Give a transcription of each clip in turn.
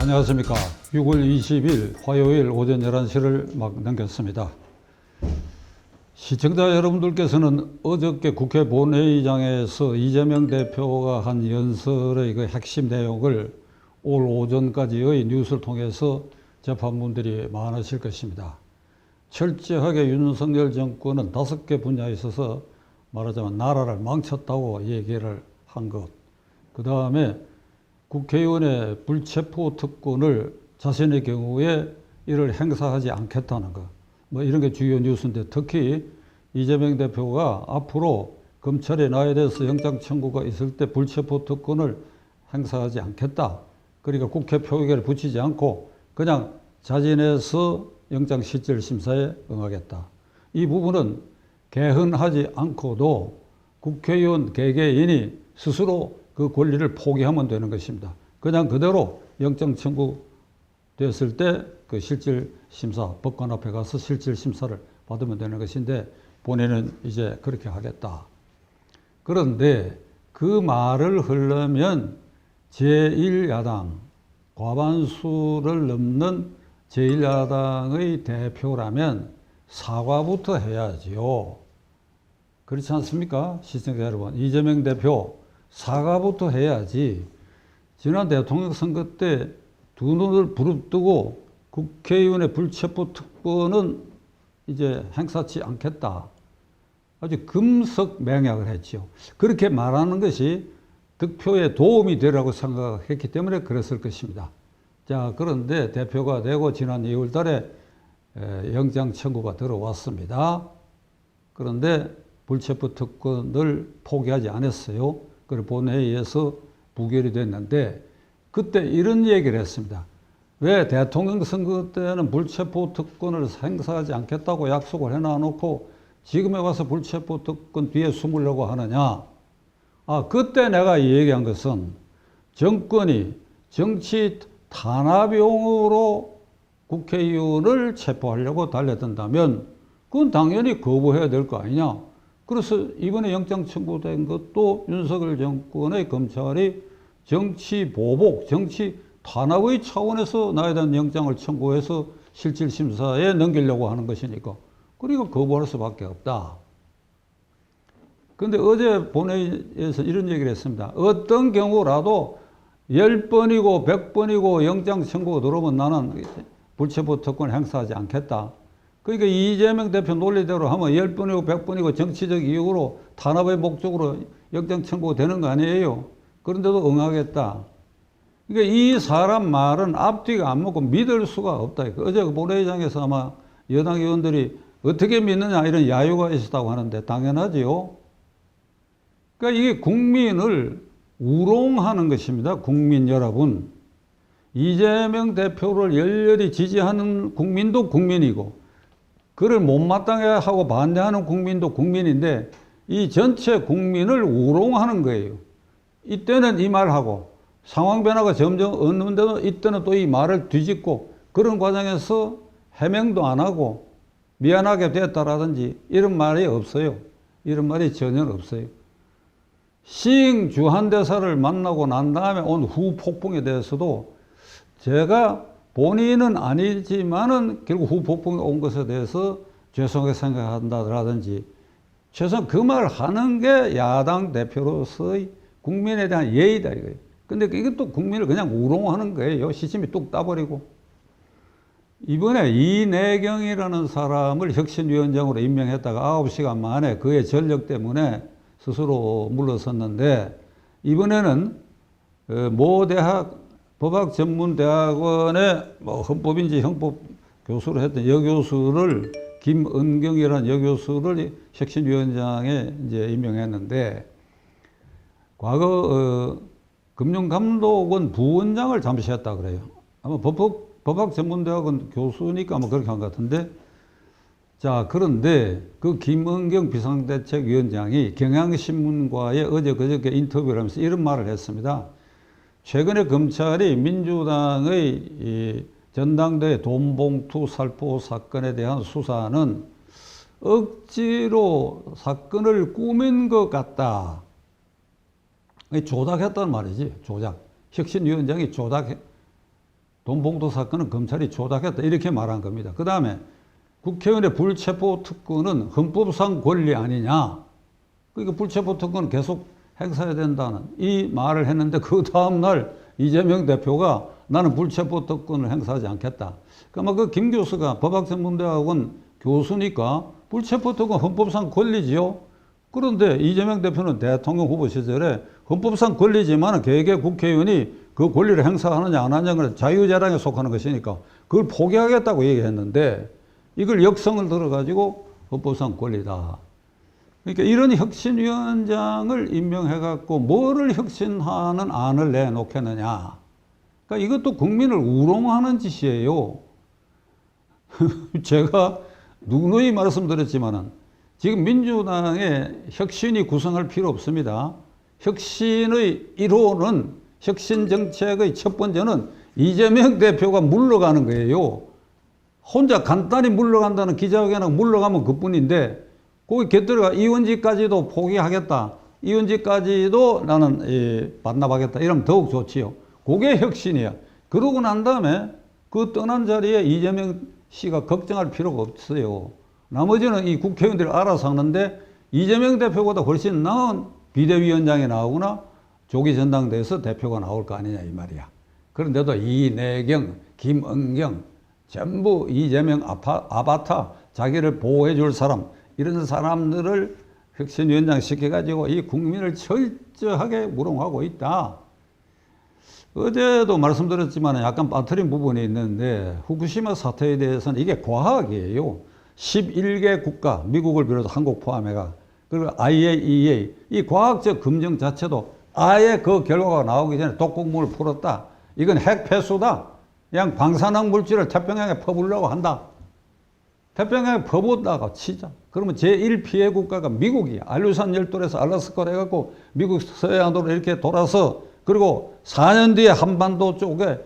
안녕하십니까. 6월 20일 화요일 오전 11시를 막 넘겼습니다. 시청자 여러분들께서는 어저께 국회 본회의장에서 이재명 대표가 한 연설의 그 핵심 내용을 올 오전까지의 뉴스를 통해서 접한 분들이 많으실 것입니다. 철저하게 윤석열 정권은 5개 분야에 있어서 말하자면 나라를 망쳤다고 얘기를 한 것. 그 다음에 국회의원의 불체포 특권을 자신의 경우에 이를 행사하지 않겠다는 것. 뭐 이런 게 주요 뉴스인데, 특히 이재명 대표가 앞으로 검찰에 나에 대해서 영장 청구가 있을 때 불체포 특권을 행사하지 않겠다. 그러니까 국회 표결에 붙이지 않고 그냥 자진해서 영장 실질 심사에 응하겠다. 이 부분은 개헌하지 않고도 국회의원 개개인이 스스로 그 권리를 포기하면 되는 것입니다. 그냥 그대로 영장 청구 됐을 때 그 실질 심사, 법관 앞에 가서 실질 심사를 받으면 되는 것인데, 본인은 이제 그렇게 하겠다. 그런데 그 말을 하려면 제1야당, 과반수를 넘는 제1야당의 대표라면 사과부터 해야지요. 그렇지 않습니까? 시청자 여러분, 이재명 대표 사과부터 해야지. 지난 대통령 선거 때 두 눈을 부릅뜨고 국회의원의 불체포 특권은 이제 행사치 않겠다. 아주 금석 맹약을 했죠. 그렇게 말하는 것이 득표에 도움이 되라고 생각했기 때문에 그랬을 것입니다. 자, 그런데 대표가 되고 지난 2월 달에 영장 청구가 들어왔습니다. 그런데 불체포 특권을 포기하지 않았어요. 그리고 본회의에서 부결이 됐는데, 그때 이런 얘기를 했습니다. 왜 대통령 선거 때는 불체포 특권을 행사하지 않겠다고 약속을 해놔놓고 지금에 와서 불체포 특권 뒤에 숨으려고 하느냐. 그때 내가 얘기한 것은 정권이 정치 탄압용으로 국회의원을 체포하려고 달려든다면 그건 당연히 거부해야 될 거 아니냐. 그래서 이번에 영장 청구된 것도 윤석열 정권의 검찰이 정치 보복, 정치 탄압의 차원에서 나에 대한 영장을 청구해서 실질 심사에 넘기려고 하는 것이니까, 그리고 거부할 수밖에 없다. 그런데 어제 본회의에서 이런 얘기를 했습니다. 어떤 경우라도 10번이고 100번이고 영장 청구가 들어오면 나는 불체포 특권 행사하지 않겠다. 그러니까 이재명 대표 논리대로 하면 10번이고 100번이고 정치적 이유로 탄압의 목적으로 영장 청구가 되는 거 아니에요. 그런데도 응하겠다. 그러니까 이 사람 말은 앞뒤가 안 맞고 믿을 수가 없다. 어제 본회의장에서 아마 여당 의원들이 어떻게 믿느냐 이런 야유가 있었다고 하는데 당연하지요. 그러니까 이게 국민을 우롱하는 것입니다. 국민 여러분. 이재명 대표를 열렬히 지지하는 국민도 국민이고, 그를 못마땅해 하고 반대하는 국민도 국민인데, 이 전체 국민을 우롱하는 거예요. 이때는 이 말하고 상황 변화가 점점 없는데도 이때는 또 이 말을 뒤집고, 그런 과정에서 해명도 안 하고 미안하게 됐다라든지 이런 말이 없어요. 이런 말이 전혀 없어요. 시잉 주한대사를 만나고 난 다음에 온 후폭풍에 대해서도 제가 본인은 아니지만은 결국 후폭풍이 온 것에 대해서 죄송하게 생각한다라든지, 최소한 그 말을 하는 게 야당 대표로서의 국민에 대한 예의다 이거예요. 근데 이것도 국민을 그냥 우롱하는 거예요. 시침이 뚝 따버리고. 이번에 이내경이라는 사람을 혁신위원장으로 임명했다가 9시간 만에 그의 전력 때문에 스스로 물러섰는데, 이번에는 모 대학 법학전문대학원의 헌법인지 형법 교수를 했던 여교수를, 김은경이라는 여교수를 혁신위원장에 이제 임명했는데, 과거 금융감독원 부원장을 잠시 했다 그래요. 아마 법학전문대학원 교수니까 아마 그렇게 한 것 같은데, 자, 그런데 그 김은경 비상대책위원장이 경향신문과의 어제 그저께 인터뷰를 하면서 이런 말을 했습니다. 최근에 검찰이 민주당의 이 전당대회 돈봉투 살포 사건에 대한 수사는 억지로 사건을 꾸민 것 같다. 조작했단 말이지, 조작. 혁신위원장이 돈봉투 사건은 검찰이 조작했다 이렇게 말한 겁니다. 그 다음에 국회의원의 불체포 특권은 헌법상 권리 아니냐. 그러니까 불체포 특권은 계속 행사해야 된다는 이 말을 했는데 그 다음날 이재명 대표가 나는 불체포 특권을 행사하지 않겠다. 그러니까 그 김 교수가 법학전문대학원 교수니까 불체포 특권 헌법상 권리지요. 그런데 이재명 대표는 대통령 후보 시절에 헌법상 권리지만 개개 국회의원이 그 권리를 행사하느냐 안 하느냐는 자유재량에 속하는 것이니까 그걸 포기하겠다고 얘기했는데 이걸 역성을 들어가지고 헌법상 권리다. 그러니까 이런 혁신위원장을 임명해갖고 뭐를 혁신하는 안을 내놓겠느냐. 그러니까 이것도 국민을 우롱하는 짓이에요. 제가 누누이 말씀드렸지만은 지금 민주당의 혁신이 구성할 필요 없습니다. 혁신의 1호는 혁신 정책의 첫 번째는 이재명 대표가 물러가는 거예요. 혼자 간단히 물러간다는 기자회견하고 물러가면 그뿐인데 거기 곁들여가 이원지까지도 포기하겠다. 이원지까지도 나는 반납하겠다. 이러면 더욱 좋지요. 그게 혁신이야. 그러고 난 다음에 그 떠난 자리에 이재명 씨가 걱정할 필요가 없어요. 나머지는 이 국회의원들이 알아서 하는데 이재명 대표보다 훨씬 나은 비대위원장이 나오거나 조기 전당대회에서 대표가 나올 거 아니냐 이 말이야. 그런데도 이내경, 김은경 전부 이재명 아바타 자기를 보호해 줄 사람 이런 사람들을 혁신위원장 시켜가지고 이 국민을 철저하게 무롱하고 있다. 어제도 말씀드렸지만 약간 빠뜨린 부분이 있는데 후쿠시마 사태에 대해서는 이게 과학이에요. 11개 국가, 미국을 비롯해 한국 포함해가 그리고 IAEA 이 과학적 검증 자체도 아예 그 결과가 나오기 전에 독극물을 풀었다. 이건 핵 폐수다. 그냥 방사능 물질을 태평양에 퍼부으려고 한다. 태평양에 퍼붓다가 치자. 그러면 제1피해 국가가 미국이야. 알루산 열도에서 알래스카로 해갖고 미국 서해안으로 이렇게 돌아서 그리고 4년 뒤에 한반도 쪽에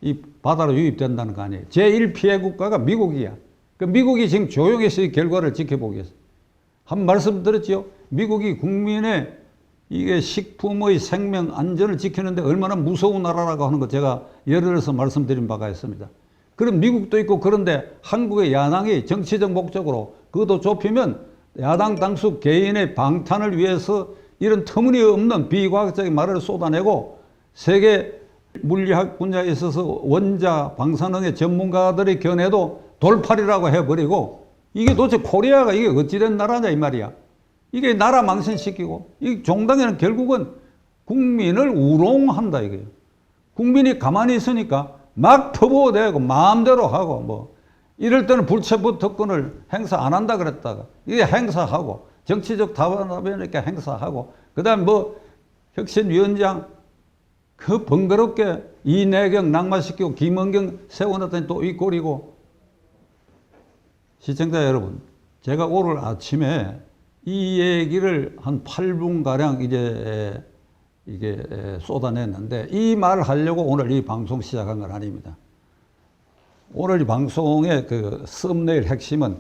이 바다로 유입된다는 거 아니에요. 제1피해 국가가 미국이야. 그 미국이 지금 조용해서 이 결과를 지켜보겠어. 한 말씀 드렸죠. 미국이 국민의 이게 식품의 생명 안전을 지키는데 얼마나 무서운 나라라고 하는 거 제가 예를 들어서 말씀드린 바가 있습니다. 그럼 미국도 있고 그런데 한국의 야당이 정치적 목적으로 그것도 좁히면 야당 당수 개인의 방탄을 위해서 이런 터무니없는 비과학적인 말을 쏟아내고 세계 물리학 분야에 있어서 원자 방사능의 전문가들의 견해도 돌팔이라고 해버리고 이게 도대체 코리아가 이게 어찌된 나라냐 이 말이야. 이게 나라 망신시키고 이 종당에는 결국은 국민을 우롱한다 이거예요. 국민이 가만히 있으니까 막 퍼부어대고 마음대로 하고 뭐 이럴 때는 불체포 특권을 행사 안 한다 그랬다가 이게 행사하고 정치적 답변이니까 행사하고 그다음 뭐 혁신위원장 그 번거롭게 이내경 낙마시키고 김은경 세워놨더니 또 이 꼴이고. 시청자 여러분, 제가 오늘 아침에 이 얘기를 한 8분가량 이게 쏟아냈는데 이 말을 하려고 오늘 이 방송 시작한 건 아닙니다. 오늘 이 방송의 그 썸네일 핵심은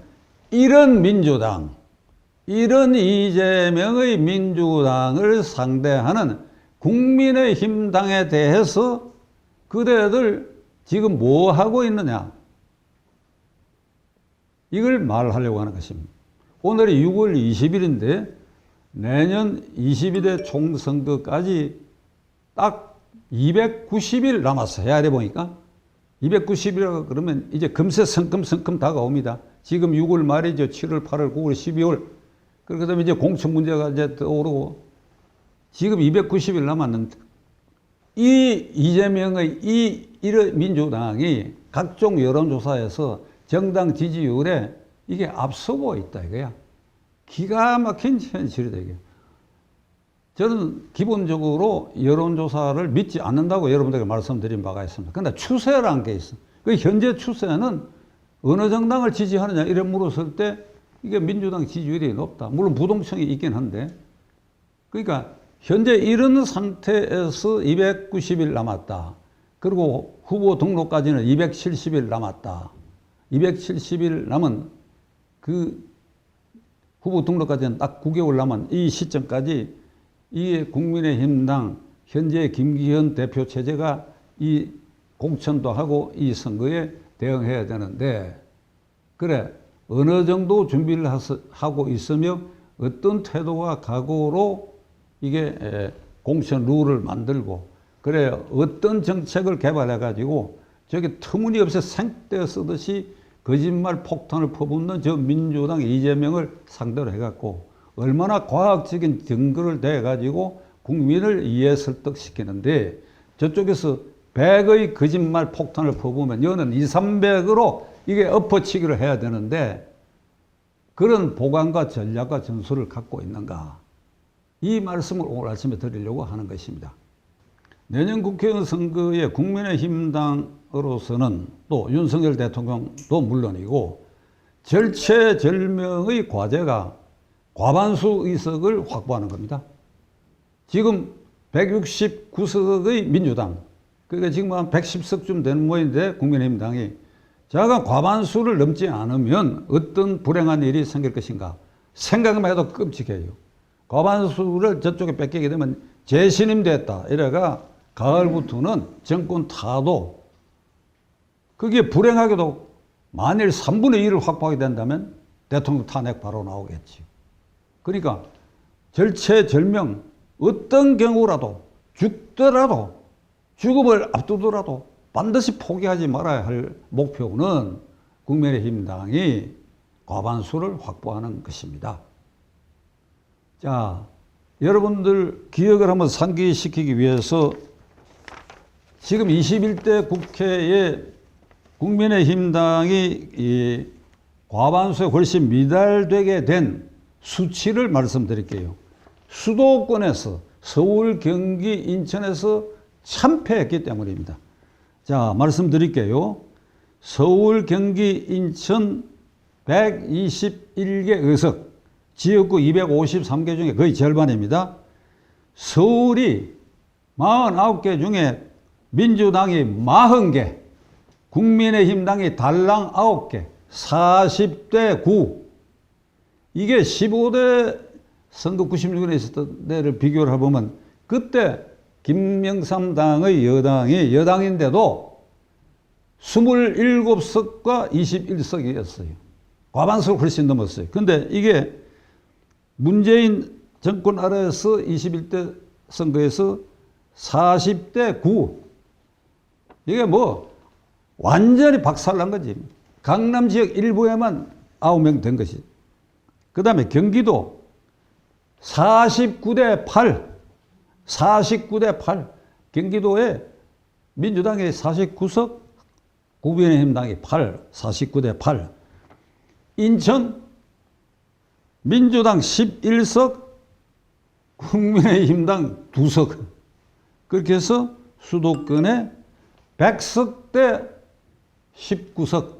이런 민주당, 이런 이재명의 민주당을 상대하는 국민의힘 당에 대해서 그대들 지금 뭐 하고 있느냐. 이걸 말하려고 하는 것입니다. 오늘이 6월 20일인데 내년 22대 총선거까지 딱 290일 남았어요. 헤아려 보니까. 290일이라고 그러면 이제 금세 성큼 다가옵니다. 지금 6월 말이죠. 7월, 8월, 9월, 12월. 그렇게 되면 이제 공천 문제가 이제 떠오르고 지금 290일 남았는데 이 이재명의 이 민주당이 각종 여론조사에서 정당 지지율에 이게 앞서고 있다 이거야. 기가 막힌 현실이다 이게. 저는 기본적으로 여론조사를 믿지 않는다고 여러분들에게 말씀드린 바가 있습니다. 그런데 추세라는 게 있어. 그 현재 추세는 어느 정당을 지지하느냐 이래 물었을 때 이게 민주당 지지율이 높다. 물론 부동층이 있긴 한데. 그러니까 현재 이런 상태에서 290일 남았다. 그리고 후보 등록까지는 270일 남았다. 270일 남은 그 후보 등록까지는 딱 9개월 남은 이 시점까지 이 국민의힘당 현재 김기현 대표 체제가 이 공천도 하고 이 선거에 대응해야 되는데, 그래, 어느 정도 준비를 하고 있으며 어떤 태도와 각오로 이게 공천 룰을 만들고, 그래, 어떤 정책을 개발해 가지고 저게 터무니없이 생떼 쓰듯이 거짓말 폭탄을 퍼붓는 저 민주당 이재명을 상대로 해갖고 얼마나 과학적인 증거를 대가지고 국민을 이해 설득시키는데, 저쪽에서 100의 거짓말 폭탄을 퍼부으면 여는 2, 300으로 이게 엎어치기를 해야 되는데, 그런 보관과 전략과 전술을 갖고 있는가, 이 말씀을 오늘 아침에 드리려고 하는 것입니다. 내년 국회의원 선거에 국민의힘당으로서는 또 윤석열 대통령도 물론이고 절체절명의 과제가 과반수 의석을 확보하는 겁니다. 지금 169석의 민주당, 그러니까 지금 한 110석쯤 되는 모양인데 국민의힘당이 자가 과반수를 넘지 않으면 어떤 불행한 일이 생길 것인가 생각만 해도 끔찍해요. 과반수를 저쪽에 뺏기게 되면 재신임 됐다 이래가 가을부터는 정권 타도, 그게 불행하게도 만일 3분의 1을 확보하게 된다면 대통령 탄핵 바로 나오겠지. 그러니까 절체절명, 어떤 경우라도 죽더라도 죽음을 앞두더라도 반드시 포기하지 말아야 할 목표는 국민의힘당이 과반수를 확보하는 것입니다. 자, 여러분들 기억을 한번 상기시키기 위해서 지금 21대 국회에 국민의힘당이 이 과반수에 훨씬 미달되게 된 수치를 말씀드릴게요. 수도권에서 서울, 경기, 인천에서 참패했기 때문입니다. 자, 말씀드릴게요. 서울, 경기, 인천 121개 의석, 지역구 253개 중에 거의 절반입니다. 서울이 49개 중에 민주당이 40개, 국민의힘당이 달랑 9개, 40대 9. 이게 15대 선거 96년에 있었던 데를 비교를 해보면 그때 김명삼당의 여당인데도 27석과 21석이었어요. 과반수를 훨씬 넘었어요. 근데 이게 문재인 정권 아래에서 21대 선거에서 40대 9. 이게 뭐 완전히 박살난 거지. 강남 지역 일부에만 9명 된 것이. 그 다음에 경기도 49대 8. 49대 8. 경기도에 민주당이 49석, 국민의힘당이 8, 49대 8. 인천 민주당 11석, 국민의힘당 2석. 그렇게 해서 수도권에 100석 대 19석.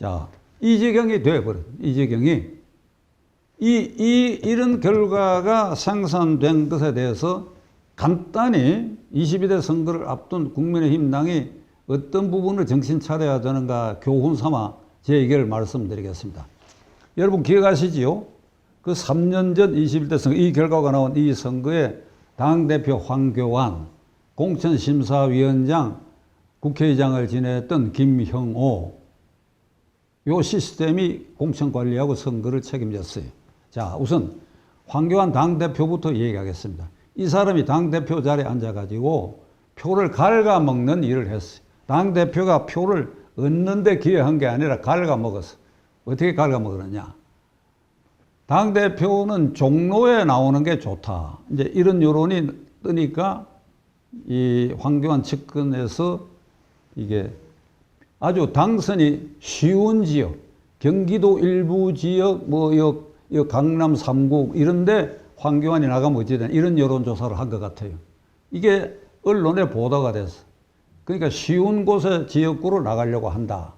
자, 이재경이 돼버려. 이재경이. 이런 결과가 생산된 것에 대해서 간단히 22대 선거를 앞둔 국민의힘당이 어떤 부분을 정신 차려야 되는가 교훈 삼아 제 얘기를 말씀드리겠습니다. 여러분 기억하시지요? 그 3년 전 21대 선거, 이 결과가 나온 이 선거에 당대표 황교안, 공천심사위원장, 국회의장을 지냈던 김형호, 요 시스템이 공천관리하고 선거를 책임졌어요. 자, 우선 황교안 당대표부터 얘기하겠습니다. 이 사람이 당대표 자리에 앉아가지고 표를 갉아먹는 일을 했어요. 당대표가 표를 얻는 데 기여한 게 아니라 갉아먹었어. 어떻게 갉아먹었느냐. 당대표는 종로에 나오는 게 좋다. 이제 이런 여론이 뜨니까 이 황교안 측근에서 이게 아주 당선이 쉬운 지역, 경기도 일부 지역, 이 강남 3구 이런데 황교안이 나가면 어찌되나 이런 여론조사를 한 것 같아요. 이게 언론에 보도가 됐어. 그러니까 쉬운 곳에 지역구로 나가려고 한다.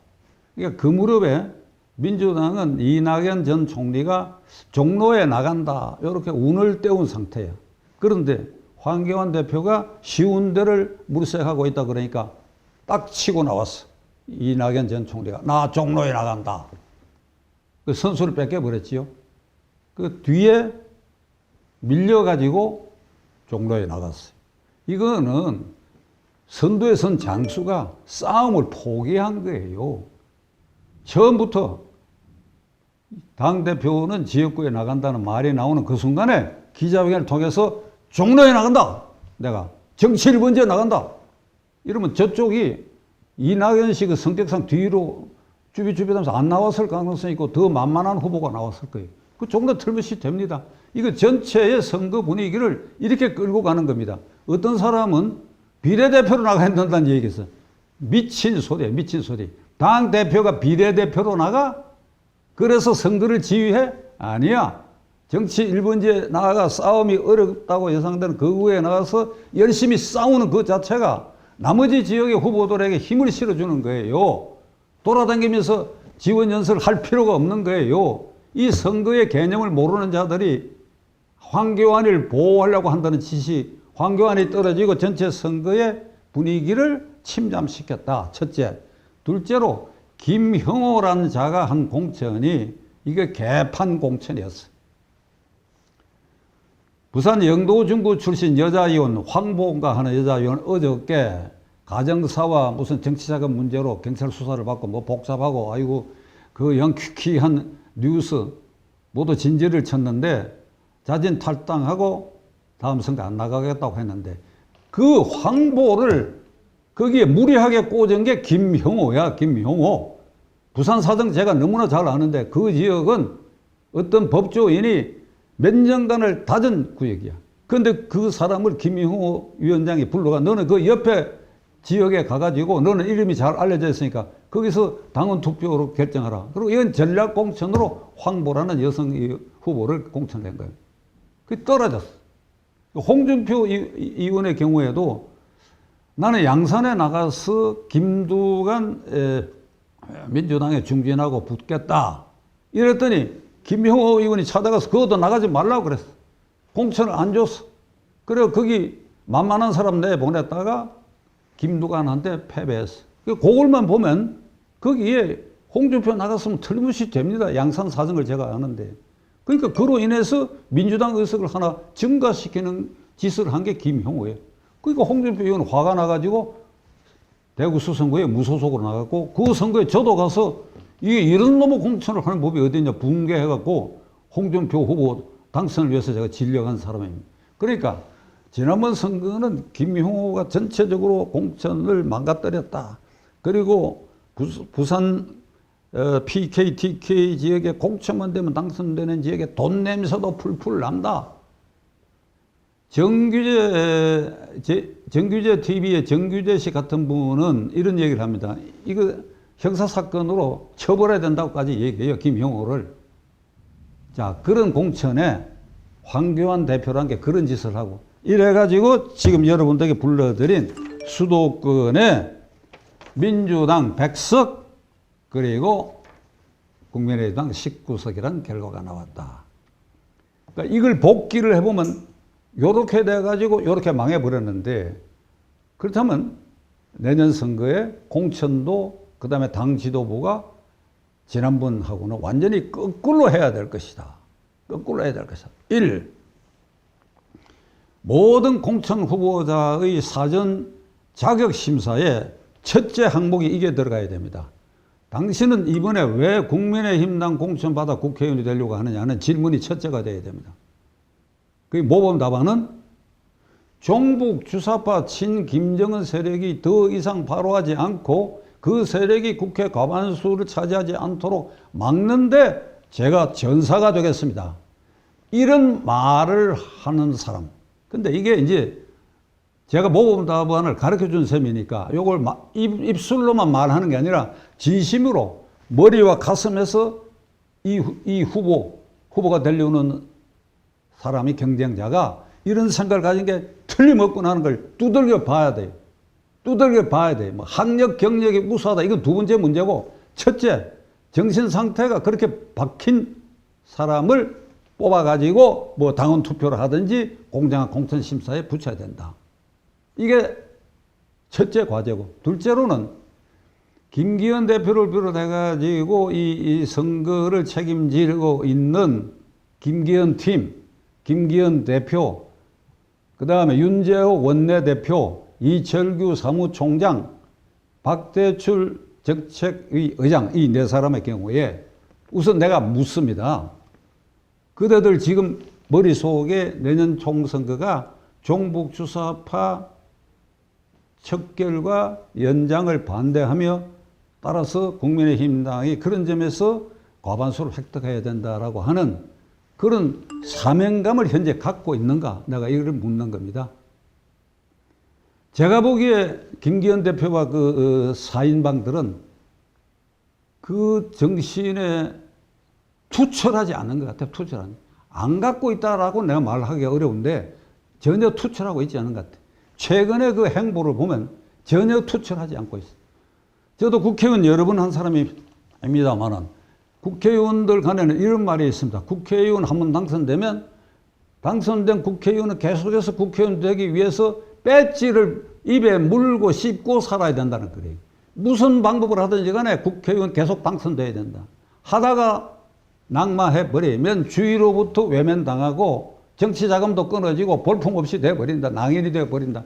그러니까 그 무렵에 민주당은 이낙연 전 총리가 종로에 나간다. 이렇게 운을 떼운 상태야. 그런데 황교안 대표가 쉬운 데를 물색하고 있다 그러니까 딱 치고 나왔어. 이낙연 전 총리가 나 종로에 나간다. 그 선수를 뺏겨버렸지요. 그 뒤에 밀려가지고 종로에 나갔어요. 이거는 선두에 선 장수가 싸움을 포기한 거예요. 처음부터 당대표는 지역구에 나간다는 말이 나오는 그 순간에 기자회견을 통해서 종로에 나간다. 내가 정치 1번지에 나간다. 이러면 저쪽이 이낙연 씨 그 성격상 뒤로 쭈비쭈비하면서 안 나왔을 가능성이 있고 더 만만한 후보가 나왔을 거예요. 그 종로 틀듯이 됩니다. 이거 전체의 선거 분위기를 이렇게 끌고 가는 겁니다. 어떤 사람은 비례대표로 나가야 된다는 얘기겠어. 미친 소리야, 미친 소리. 당대표가 비례대표로 나가? 그래서 선거를 지휘해? 아니야. 정치 1번지에 나가 싸움이 어렵다고 예상되는 그 후에 나가서 열심히 싸우는 그 자체가 나머지 지역의 후보들에게 힘을 실어주는 거예요. 돌아다니면서 지원 연설을 할 필요가 없는 거예요. 이 선거의 개념을 모르는 자들이 황교안을 보호하려고 한다는 짓이 황교안이 떨어지고 전체 선거의 분위기를 침잠시켰다. 첫째. 둘째로 김형호라는 자가 한 공천이 이게 개판 공천이었어요. 부산 영도중구 출신 여자의원 황보인가 하는 여자의원 어저께 가정사와 무슨 정치자금 문제로 경찰 수사를 받고 뭐 복잡하고 아이고 그 영퀴퀴한 뉴스 모두 진지를 쳤는데 자진 탈당하고 다음 선거 안 나가겠다고 했는데 그 황보를 거기에 무리하게 꽂은 게 김형호야. 김형호. 부산 사정 제가 너무나 잘 아는데 그 지역은 어떤 법조인이 몇 년간을 다진 구역이야. 그런데 그 사람을 김형호 위원장이 불러가 너는 그 옆에 지역에 가가지고 너는 이름이 잘 알려져 있으니까 거기서 당원 투표로 결정하라. 그리고 이건 전략 공천으로 황보라는 여성 후보를 공천한 거예요. 그게 떨어졌어. 홍준표 의원의 경우에도 나는 양산에 나가서 김두관 민주당에 중진하고 붙겠다. 이랬더니 김형호 의원이 찾아가서 그것도 나가지 말라고 그랬어. 공천을 안 줬어. 그래서 거기 만만한 사람 내보냈다가 김두관한테 패배했어. 그걸만 보면 거기에 홍준표 나갔으면 틀림없이 됩니다. 양산 사정을 제가 아는데. 그러니까 그로 인해서 민주당 의석을 하나 증가시키는 짓을 한 게 김형호예요. 그러니까 홍준표 의원은 화가 나가지고 대구 수선구에 무소속으로 나갔고 그 선거에 저도 가서 이게 이런 놈의 공천을 하는 법이 어디 있냐 붕괴해갖고 홍준표 후보 당선을 위해서 제가 진력한 사람입니다. 그러니까 지난번 선거는 김형호가 전체적으로 공천을 망가뜨렸다. 그리고 부산 PK, TK 지역에 공천만 되면 당선되는 지역에 돈 냄새도 풀풀 난다. 정규재 TV의 정규재 씨 같은 분은 이런 얘기를 합니다. 이거 형사사건으로 처벌해야 된다고까지 얘기해요. 김형호를. 자, 그런 공천에 황교안 대표란 게 그런 짓을 하고 이래가지고 지금 여러분들에게 불러드린 수도권에 민주당 100석 그리고 국민의당 19석이라는 결과가 나왔다. 그러니까 이걸 복기를 해보면 요렇게 돼가지고 요렇게 망해버렸는데 그렇다면 내년 선거에 공천도 그 다음에 당 지도부가 지난번하고는 완전히 거꾸로 해야 될 것이다. 거꾸로 해야 될 것이다. 1. 모든 공천 후보자의 사전 자격심사에 첫째 항목이 이게 들어가야 됩니다. 당신은 이번에 왜 국민의힘당 공천받아 국회의원이 되려고 하느냐는 질문이 첫째가 돼야 됩니다. 그 모범 답안은 종북 주사파 친김정은 세력이 더 이상 발호하지 않고 그 세력이 국회 과반수를 차지하지 않도록 막는데 제가 전사가 되겠습니다. 이런 말을 하는 사람. 근데 이게 이제 제가 모범 답안을 가르쳐 준 셈이니까 요걸 입술로만 말하는 게 아니라 진심으로 머리와 가슴에서 이 후보가 되려는 사람이 경쟁자가 이런 생각을 가진 게 틀림없구나 하는 걸 두들겨 봐야 돼요. 두들겨 봐야 돼요. 뭐 학력, 경력이 우수하다. 이건 두 번째 문제고 첫째, 정신 상태가 그렇게 박힌 사람을 뽑아가지고 뭐 당원 투표를 하든지 공정한 공천 심사에 붙여야 된다. 이게 첫째 과제고 둘째로는 김기현 대표를 비롯해가지고 이 선거를 책임지고 있는 김기현 팀, 김기현 대표, 그 다음에 윤재호 원내대표, 이철규 사무총장, 박대출 정책위 의장 이 네 사람의 경우에 우선 내가 묻습니다. 그대들 지금 머릿속에 내년 총선거가 종북주사파 척결과 연장을 반대하며 따라서 국민의힘당이 그런 점에서 과반수를 획득해야 된다라고 하는 그런 사명감을 현재 갖고 있는가? 내가 이걸 묻는 겁니다. 제가 보기에 김기현 대표와 그 사인방들은 그 정신에 투철하지 않는 것 같아요. 안 갖고 있다라고 내가 말하기가 어려운데 전혀 투철하고 있지 않은 것 같아요. 최근에 그 행보를 보면 전혀 투철하지 않고 있어요. 저도 국회의원 여러 번 한 사람입니다만은 국회의원들 간에는 이런 말이 있습니다. 국회의원 한 번 당선되면 당선된 국회의원은 계속해서 국회의원 되기 위해서 배지를 입에 물고 씹고 살아야 된다는 거예요. 무슨 방법을 하든지 간에 국회의원 계속 당선돼야 된다. 하다가 낙마해버리면 주위로부터 외면당하고 정치자금도 끊어지고 볼품없이 돼버린다. 낭인이 돼버린다.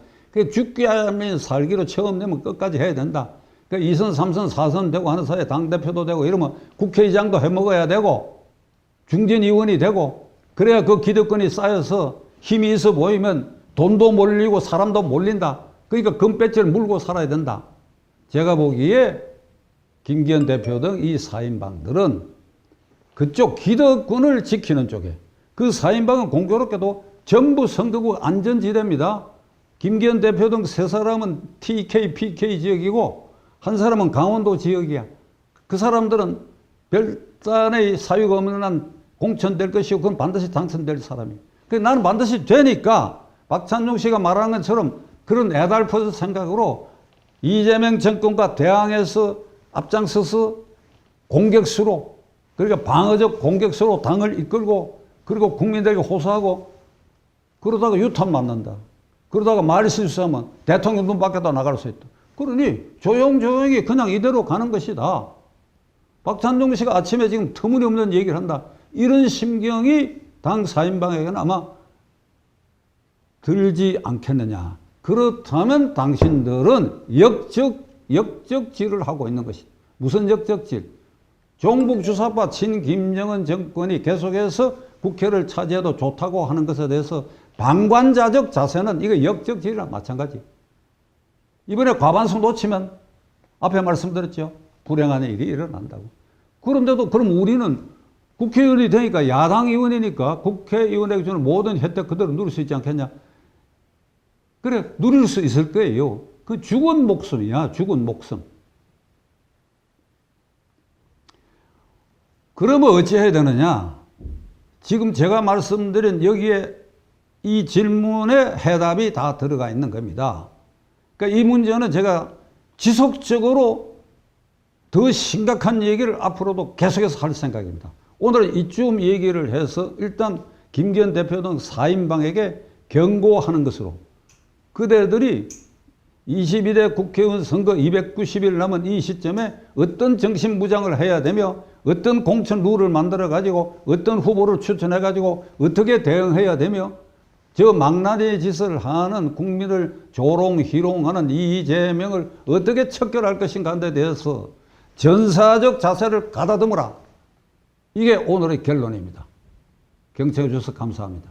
죽기 아니면 살기로 처음 내면 끝까지 해야 된다. 2선, 3선, 4선 되고 하는 사이에 당대표도 되고 이러면 국회의장도 해먹어야 되고 중진의원이 되고 그래야 그 기득권이 쌓여서 힘이 있어 보이면 돈도 몰리고 사람도 몰린다. 그러니까 금배지를 물고 살아야 된다. 제가 보기에 김기현 대표 등 이 사인방들은 그쪽 기득권을 지키는 쪽에 그 사인방은 공교롭게도 전부 선거구 안전지대입니다. 김기현 대표 등 세 사람은 TK, PK 지역이고 한 사람은 강원도 지역이야. 그 사람들은 별단의 사유가 없는 한 공천될 것이고 그건 반드시 당선될 사람이에요. 나는 반드시 되니까 박찬종 씨가 말하는 것처럼 그런 애달픈 생각으로 이재명 정권과 대항해서 앞장서서 공격수로 그러니까 방어적 공격수로 당을 이끌고 그리고 국민들에게 호소하고 그러다가 유탄 맞는다. 그러다가 말 실수하면 대통령 눈 밖에도 나갈 수 있다. 그러니 조용조용히 그냥 이대로 가는 것이다. 박찬종 씨가 아침에 지금 터무니없는 얘기를 한다. 이런 심경이 당 사인방에게는 아마 들지 않겠느냐. 그렇다면 당신들은 역적질을 하고 있는 것이다. 무슨 역적질? 종북주사파 친김정은 정권이 계속해서 국회를 차지해도 좋다고 하는 것에 대해서 방관자적 자세는 이거 역적질이랑 마찬가지. 이번에 과반수 놓치면 앞에 말씀드렸죠. 불행한 일이 일어난다고. 그런데도 그럼 우리는 국회의원이 되니까 야당 의원이니까 국회의원에게 주는 모든 혜택 그대로 누릴 수 있지 않겠냐. 그래 누릴 수 있을 거예요. 그 죽은 목숨이야. 죽은 목숨. 그러면 어찌해야 되느냐. 지금 제가 말씀드린 여기에 이 질문에 해답이 다 들어가 있는 겁니다. 그러니까 이 문제는 제가 지속적으로 더 심각한 얘기를 앞으로도 계속해서 할 생각입니다. 오늘은 이쯤 얘기를 해서 일단 김기현 대표 등 사인방에게 경고하는 것으로 그대들이 22대 국회의원 선거 290일 남은 이 시점에 어떤 정신무장을 해야 되며 어떤 공천 룰을 만들어 가지고 어떤 후보를 추천해 가지고 어떻게 대응해야 되며 저 망나니 짓을 하는 국민을 조롱희롱하는 이재명을 어떻게 척결할 것인가 하는 데 대해서 전사적 자세를 가다듬으라. 이게 오늘의 결론입니다. 경청해 주셔서 감사합니다.